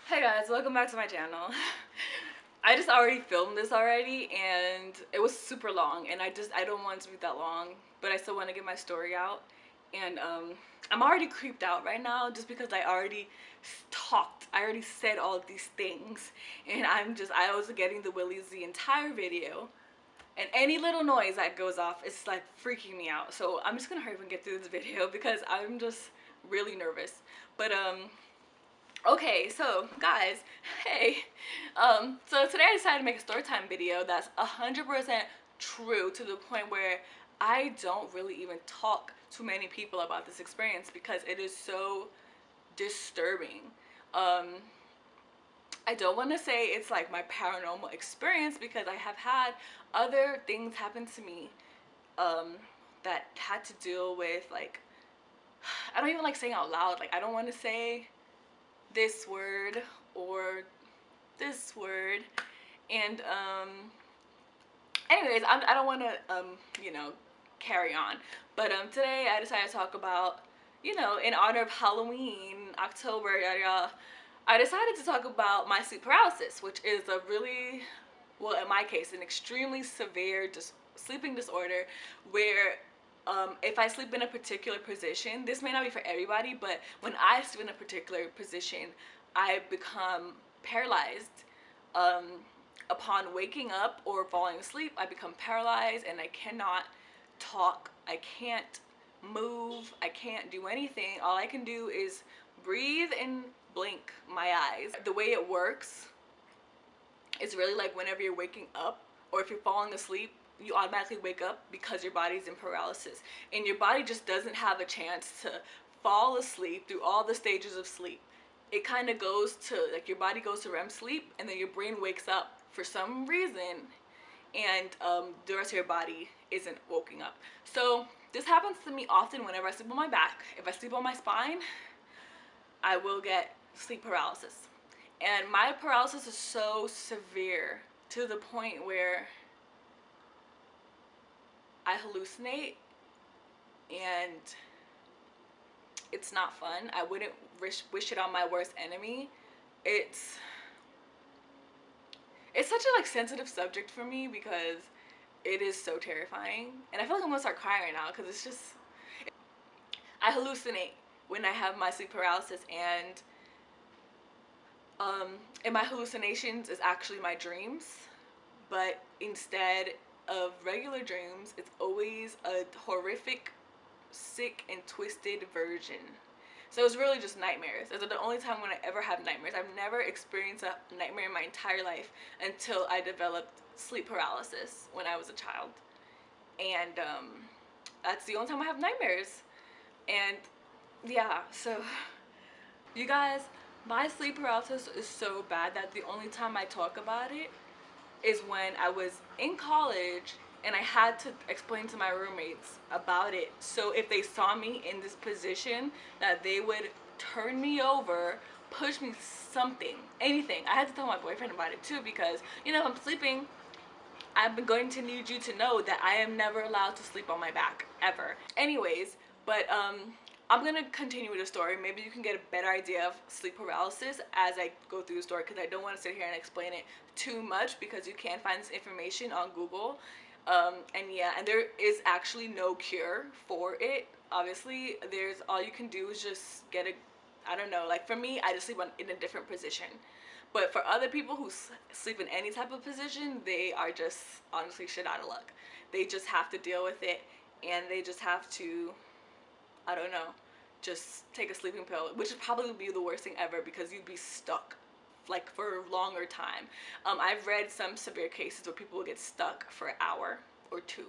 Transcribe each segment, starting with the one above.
Hey guys, welcome back to my channel. I just already filmed this already and it was super long and I don't want it to be that long, but I still want to get my story out. And I'm already creeped out right now just because I already said all of these things, and I was getting the willies the entire video, and any little noise that goes off is like freaking me out. So I'm just gonna hurry up and get through this video because I'm just really nervous. But okay, so guys, hey, so today I decided to make a story time video that's 100% true, to the point where I don't really even talk to many people about this experience because it is so disturbing. I don't want to say it's like my paranormal experience because I have had other things happen to me that had to deal with, like, I don't even like saying out loud, like I don't want to say this word or this word. And anyways, I don't want to you know, carry on, but today I decided to talk about, you know, in honor of Halloween, October, yada yada, I decided to talk about my sleep paralysis, which is a really, well, in my case, an extremely severe sleeping disorder where if I sleep in a particular position, this may not be for everybody, but when I sleep in a particular position, I become paralyzed. Upon waking up or falling asleep, I become paralyzed and I cannot talk, I can't move, I can't do anything. All I can do is breathe and blink my eyes. The way it works is really like whenever you're waking up or if you're falling asleep, you automatically wake up because your body's in paralysis, and your body just doesn't have a chance to fall asleep through all the stages of sleep. It kind of goes to, like, your body goes to REM sleep and then your brain wakes up for some reason, and the rest of your body isn't woken up. So this happens to me often whenever I sleep on my back. If I sleep on my spine, I will get sleep paralysis. And my paralysis is so severe to the point where I hallucinate, and it's not fun. I wouldn't wish it on my worst enemy. It's such a, like, sensitive subject for me because it is so terrifying, and I feel like I'm gonna start crying right now because it's just, I hallucinate when I have my sleep paralysis, and in my hallucinations is actually my dreams, but instead of regular dreams, it's always a horrific, sick and twisted version. So it's really just nightmares. It's the only time when I ever have nightmares. I've never experienced a nightmare in my entire life until I developed sleep paralysis when I was a child. And that's the only time I have nightmares. And yeah, so you guys, my sleep paralysis is so bad that the only time I talk about it is when I was in college and I had to explain to my roommates about it. So if they saw me in this position, that they would turn me over, push me, something, anything. I had to tell my boyfriend about it too because, you know, if I'm sleeping, I'm going to need you to know that I am never allowed to sleep on my back, ever. Anyways, but I'm gonna continue with the story. Maybe you can get a better idea of sleep paralysis as I go through the story, because I don't want to sit here and explain it too much because you can find this information on Google. And yeah, and there is actually no cure for it. Obviously, there's, all you can do is just get a, I don't know, like for me, I just sleep in a different position. But for other people who sleep in any type of position, they are just honestly shit out of luck. They just have to deal with it, and they just have to, I don't know, just take a sleeping pill, which would probably be the worst thing ever because you'd be stuck like for a longer time. I've read some severe cases where people will get stuck for an hour or two.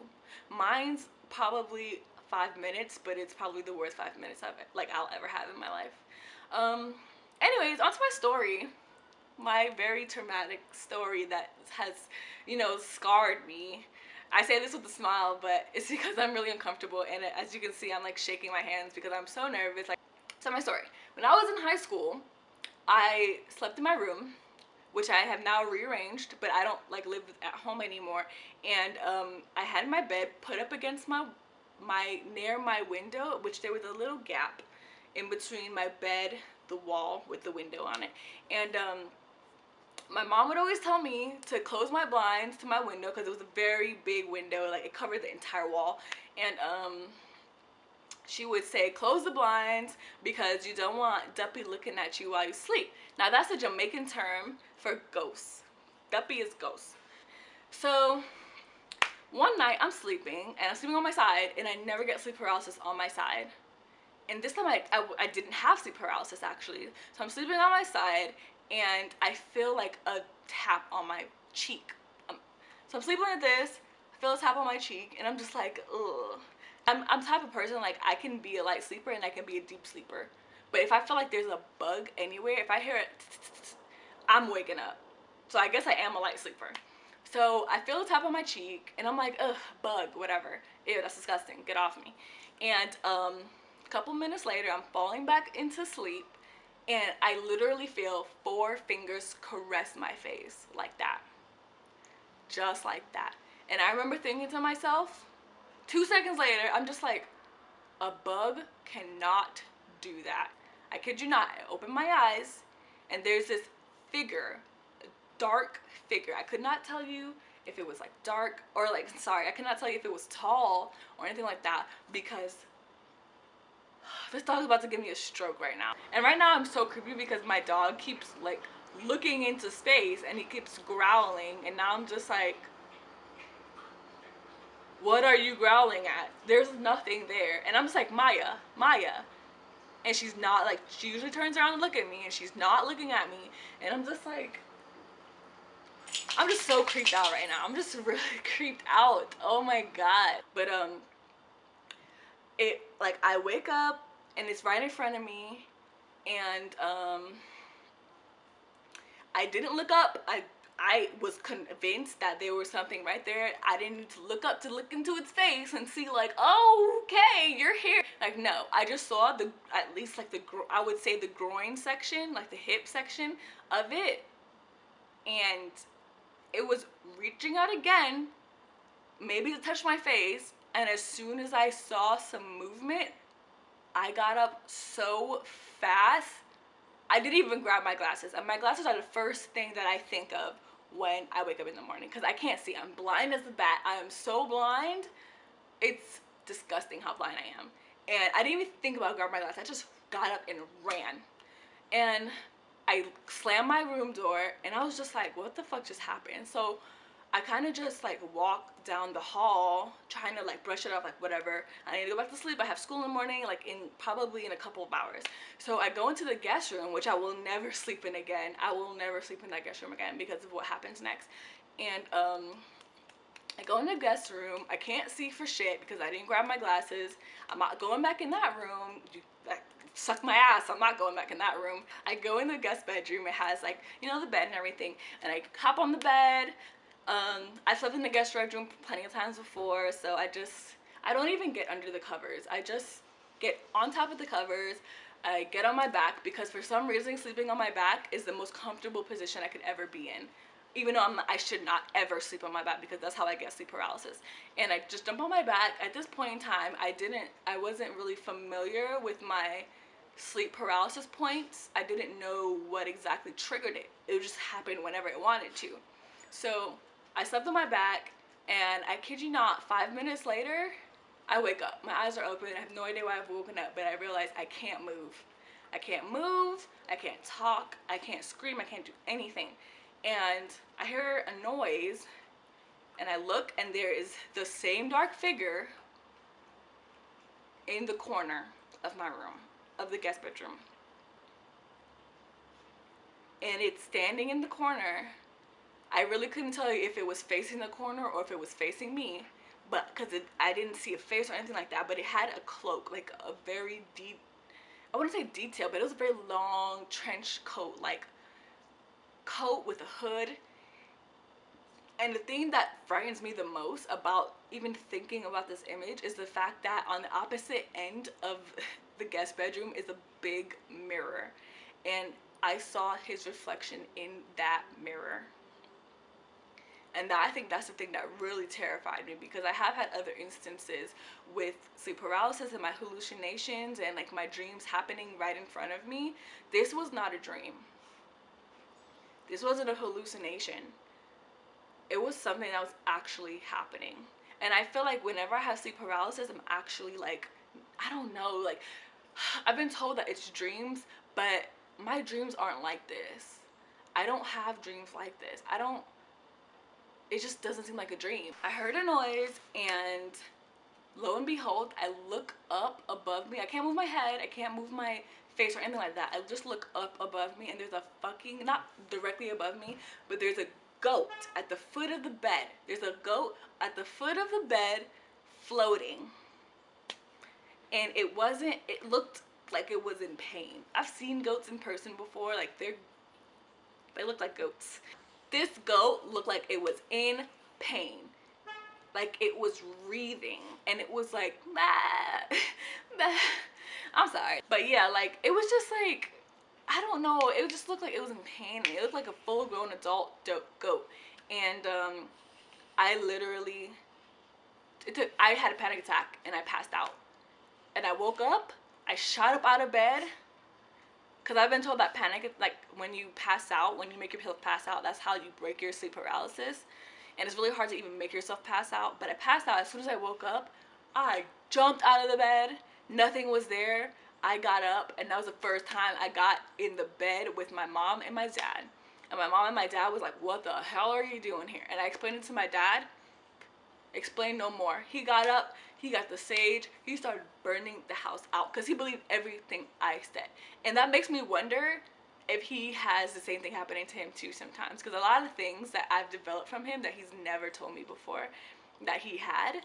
Mine's probably 5 minutes, but it's probably the worst 5 minutes I'll ever have in my life. Anyways, onto my story. My very traumatic story that has, you know, scarred me. I say this with a smile, but it's because I'm really uncomfortable, and as you can see, I'm like shaking my hands because I'm so nervous. Like, so my story. When I was in high school, I slept in my room, which I have now rearranged, but I don't like live at home anymore. And I had my bed put up against my near my window, which there was a little gap in between my bed, the wall with the window on it. And my mom would always tell me to close my blinds to my window because it was a very big window, like it covered the entire wall. And she would say, close the blinds because you don't want Duppy looking at you while you sleep. Now that's a Jamaican term for ghosts. Duppy is ghost. So one night I'm sleeping and I'm sleeping on my side, and I never get sleep paralysis on my side. And this time I didn't have sleep paralysis actually. So I'm sleeping on my side and I feel like a tap on my cheek. So I'm sleeping like this, I feel a tap on my cheek, and I'm just like, ugh. I'm the type of person, like, I can be a light sleeper and I can be a deep sleeper. But if I feel like there's a bug anywhere, if I hear it, I'm waking up. So I guess I am a light sleeper. So I feel a tap on my cheek and I'm like, ugh, bug, whatever. Ew, that's disgusting, get off me. And a couple minutes later, I'm falling back into sleep and I literally feel 4 fingers caress my face like that. Just like that. And I remember thinking to myself, 2 seconds later, I'm just like, a bug cannot do that. I kid you not. I open my eyes and there's this figure, a dark figure. I could not tell you if it was like dark or like, sorry, I could not tell you if it was tall or anything like that, because this dog is about to give me a stroke right now. And right now I'm so creepy because my dog keeps like looking into space and he keeps growling, and now I'm just like, what are you growling at? There's nothing there. And I'm just like, Maya, Maya. And she's not, like, she usually turns around and look at me and she's not looking at me. And I'm just like, I'm just so creeped out right now. I'm just really creeped out. Oh my God. But it, like, I wake up and it's right in front of me, and I didn't look up. I was convinced that there was something right there. I didn't need to look up to look into its face and see like, oh, okay, you're here. Like, no, I just saw the, at least like the, I would say the groin section, like the hip section of it. And it was reaching out again, maybe to touch my face. And as soon as I saw some movement, I got up so fast. I didn't even grab my glasses. And my glasses are the first thing that I think of when I wake up in the morning, because I can't see. I'm blind as a bat. I am so blind. It's disgusting how blind I am. And I didn't even think about grabbing my glasses. I just got up and ran. And I slammed my room door and I was just like, what the fuck just happened? So I kind of just like walked down the hall trying to like brush it off, like whatever. I need to go back to sleep. I have school in the morning, like probably in a couple of hours. So I go into the guest room, which I will never sleep in again. I will never sleep in that guest room again because of what happens next. And I go in the guest room. I can't see for shit because I didn't grab my glasses. I'm not going back in that room. Suck my ass, I'm not going back in that room. I go in the guest bedroom. It has like, you know, the bed and everything. And I hop on the bed. I slept in the guest bedroom plenty of times before, so I don't even get under the covers. I just get on top of the covers. I get on my back because for some reason sleeping on my back is the most comfortable position I could ever be in. Even though I should not ever sleep on my back because that's how I get sleep paralysis. And I just jump on my back. At this point in time, I wasn't really familiar with my sleep paralysis points. I didn't know what exactly triggered it. It would just happen whenever it wanted to. So I slept on my back, and I kid you not, 5 minutes later, I wake up. My eyes are open. I have no idea why I've woken up, but I realize I can't move. I can't move. I can't talk. I can't scream. I can't do anything. And I hear a noise, and I look, and there is the same dark figure in the corner of my room, of the guest bedroom. And it's standing in the corner. I really couldn't tell you if it was facing the corner or if it was facing me, but because I didn't see a face or anything like that, but it had a cloak, like a very deep, I wouldn't say detailed, but it was a very long trench coat, like coat with a hood. And the thing that frightens me the most about even thinking about this image is the fact that on the opposite end of the guest bedroom is a big mirror, and I saw his reflection in that mirror. And that, I think that's the thing that really terrified me, because I have had other instances with sleep paralysis and my hallucinations and like my dreams happening right in front of me. This was not a dream. This wasn't a hallucination. It was something that was actually happening. And I feel like whenever I have sleep paralysis, I'm actually like, I don't know, like, I've been told that it's dreams, but my dreams aren't like this. I don't have dreams like this. It just doesn't seem like a dream. I heard a noise, and lo and behold, I look up above me. I can't move my head, I can't move my face or anything like that. I just look up above me, and there's a fucking, not directly above me, but there's a goat at the foot of the bed. There's a goat at the foot of the bed floating. And it looked like it was in pain. I've seen goats in person before, like they look like goats. This goat looked like it was in pain. Like it was wreathing, and it was like, bah, bah. I'm sorry. But yeah, like it was just like, I don't know, it just looked like it was in pain. It looked like a full-grown adult goat. And I literally, I had a panic attack and I passed out. And I woke up, I shot up out of bed, because I've been told that panic, like when you pass out, when you make yourself pass out, that's how you break your sleep paralysis. And it's really hard to even make yourself pass out. But I passed out. As soon as I woke up, I jumped out of the bed. Nothing was there. I got up, and that was the first time I got in the bed with my mom and my dad. And my mom and my dad was like, what the hell are you doing here? And I explained it to my dad. Explain no more. He got up, he got the sage, he started burning the house out, because he believed everything I said. And that makes me wonder if he has the same thing happening to him too sometimes, because a lot of things that I've developed from him that he's never told me before that he had,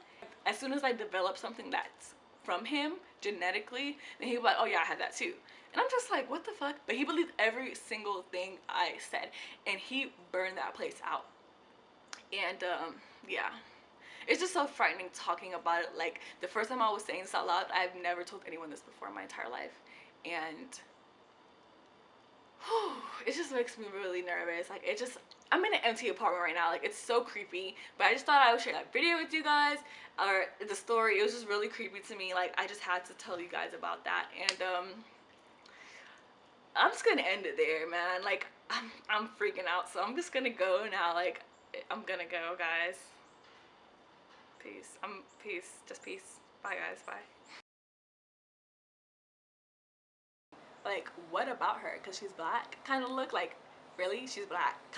as soon as I develop something that's from him genetically, then he'll be like, oh yeah, I had that too. And I'm just like, what the fuck? But he believed every single thing I said, and he burned that place out. And yeah, it's just so frightening talking about it. Like, the first time I was saying this out loud, I've never told anyone this before in my entire life. And it just makes me really nervous. Like, I'm in an empty apartment right now. Like, it's so creepy. But I just thought I would share that video with you guys, or the story. It was just really creepy to me. Like, I just had to tell you guys about that. And I'm just gonna end it there, man. Like, I'm freaking out, so I'm just gonna go now. Like, I'm gonna go, guys. Peace. Peace. Just peace. Bye, guys. Bye. Like, what about her? Because she's black? Kind of look like, really? She's black.